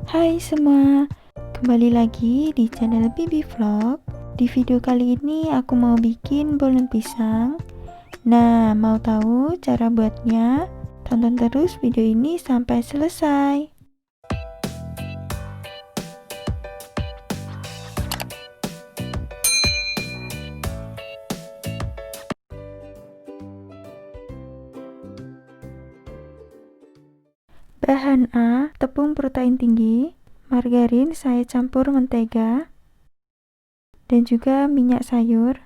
Hai semua, kembali lagi di channel Bibi Vlog. Di video kali ini aku mau bikin bolen pisang. Nah, mau tahu cara buatnya? Tonton terus video ini sampai selesai. Bahan A, tepung protein tinggi, margarin saya campur mentega, dan juga minyak sayur.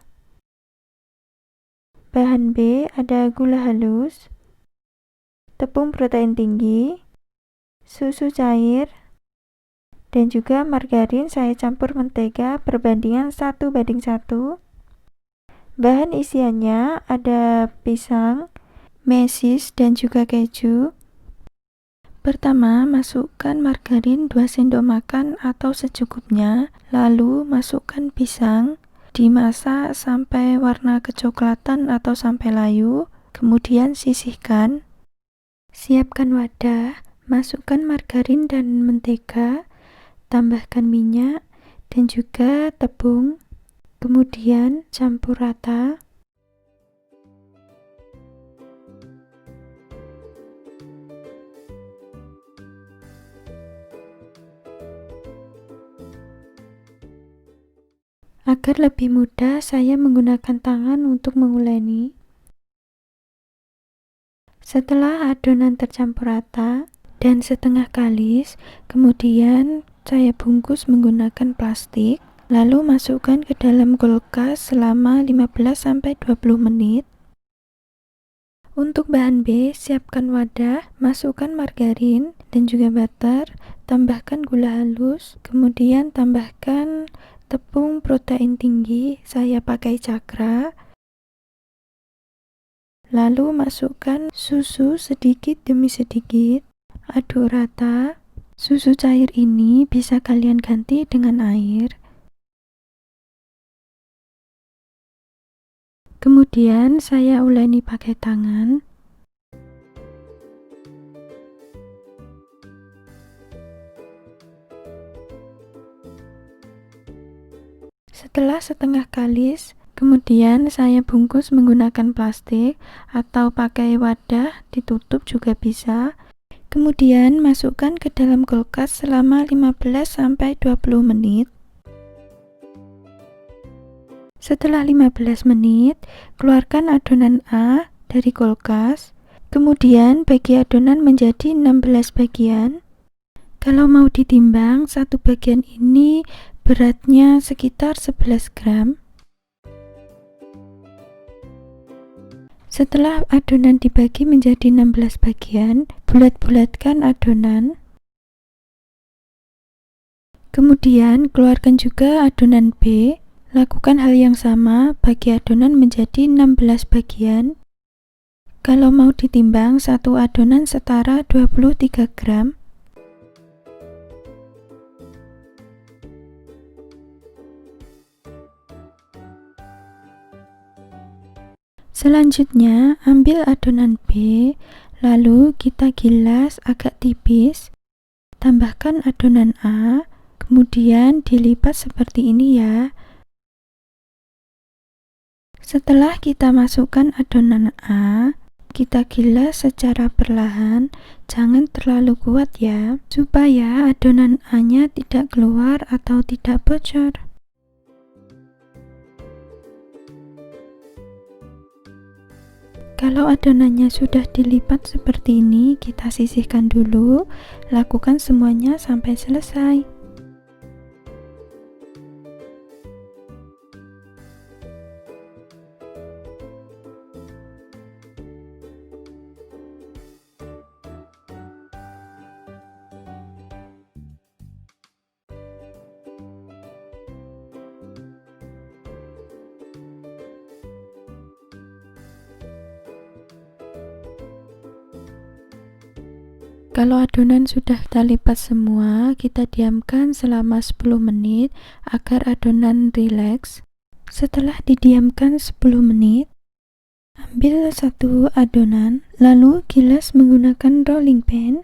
Bahan B ada gula halus, tepung protein tinggi, susu cair, dan juga margarin saya campur mentega perbandingan 1:1. Bahan isiannya ada pisang, mesis, dan juga keju. Pertama, masukkan margarin 2 sendok makan atau secukupnya, lalu masukkan pisang, dimasak sampai warna kecoklatan atau sampai layu, kemudian sisihkan. Siapkan wadah, masukkan margarin dan mentega, tambahkan minyak dan juga tepung, kemudian campur rata. Agar lebih mudah, saya menggunakan tangan untuk menguleni. Setelah adonan tercampur rata dan setengah kalis, kemudian saya bungkus menggunakan plastik, lalu masukkan ke dalam kulkas selama 15-20 menit. Untuk bahan B, siapkan wadah, masukkan margarin dan juga butter, tambahkan gula halus, kemudian tambahkan tepung protein tinggi, saya pakai Cakra. Lalu masukkan susu sedikit demi sedikit, aduk rata. Susu cair ini bisa kalian ganti dengan air. Kemudian saya uleni pakai tangan. Setelah setengah kalis, kemudian saya bungkus menggunakan plastik atau pakai wadah ditutup juga bisa. Kemudian masukkan ke dalam kulkas selama 15-20 menit. Setelah 15 menit, keluarkan adonan A dari kulkas. Kemudian bagi adonan menjadi 16 bagian. Kalau mau ditimbang, satu bagian ini beratnya sekitar 11 gram. Setelah adonan dibagi menjadi 16 bagian, bulat-bulatkan adonan. Kemudian keluarkan juga adonan B. Lakukan hal yang sama, bagi adonan menjadi 16 bagian. Kalau mau ditimbang, satu adonan setara 23 gram. Selanjutnya, ambil adonan B, lalu kita gilas agak tipis. Tambahkan adonan A, kemudian dilipat seperti ini ya. Setelah kita masukkan adonan A, kita gilas secara perlahan, jangan terlalu kuat ya, supaya adonan A-nya tidak keluar atau tidak bocor. Kalau adonannya sudah dilipat seperti ini, kita sisihkan dulu. Lakukan semuanya sampai selesai. Kalau adonan sudah kita lipat semua, kita diamkan selama 10 menit agar adonan rileks. Setelah didiamkan 10 menit, ambil satu adonan, lalu gilas menggunakan rolling pin.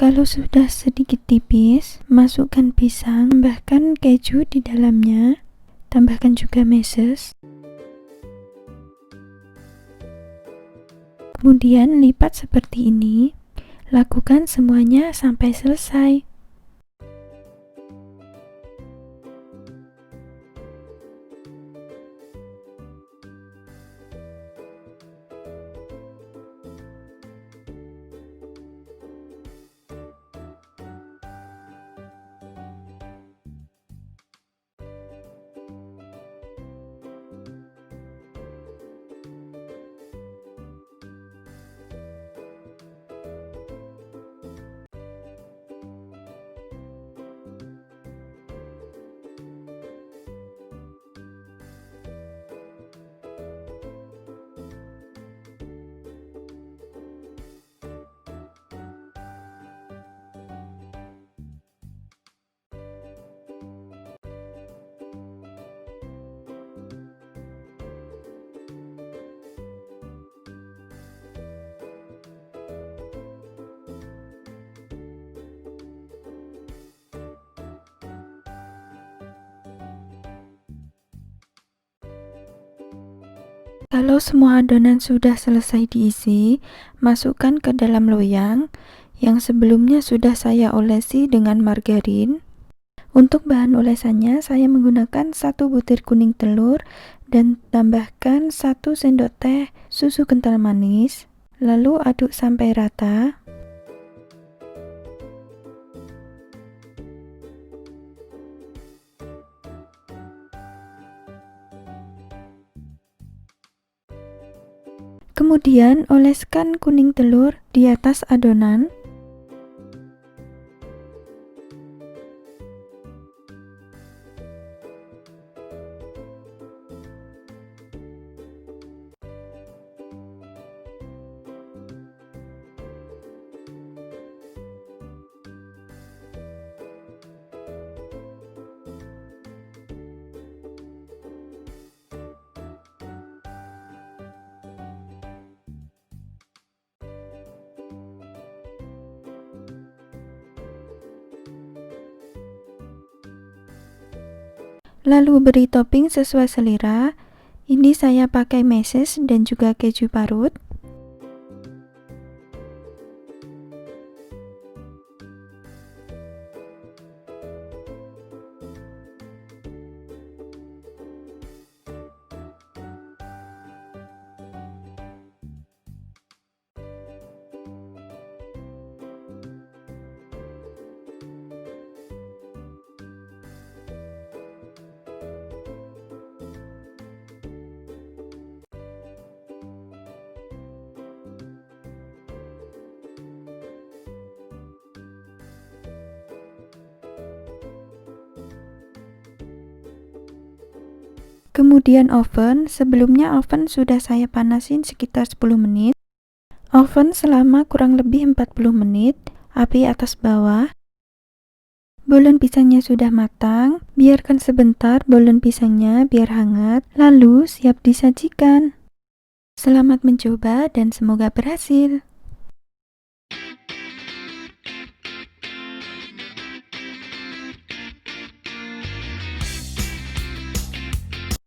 Kalau sudah sedikit tipis, masukkan pisang, tambahkan keju di dalamnya, tambahkan juga meses. Kemudian lipat seperti ini. Lakukan semuanya sampai selesai. Kalau semua adonan sudah selesai diisi, masukkan ke dalam loyang yang sebelumnya sudah saya olesi dengan margarin. Untuk bahan olesannya, saya menggunakan 1 butir kuning telur dan tambahkan 1 sendok teh susu kental manis. Lalu aduk sampai rata. Kemudian oleskan kuning telur di atas adonan. Lalu beri topping sesuai selera. Ini saya pakai meses dan juga keju parut. Kemudian oven, sebelumnya oven sudah saya panasin sekitar 10 menit. Oven selama kurang lebih 40 menit, api atas bawah. Bolen pisangnya sudah matang, biarkan sebentar bolen pisangnya biar hangat, lalu siap disajikan. Selamat mencoba dan semoga berhasil.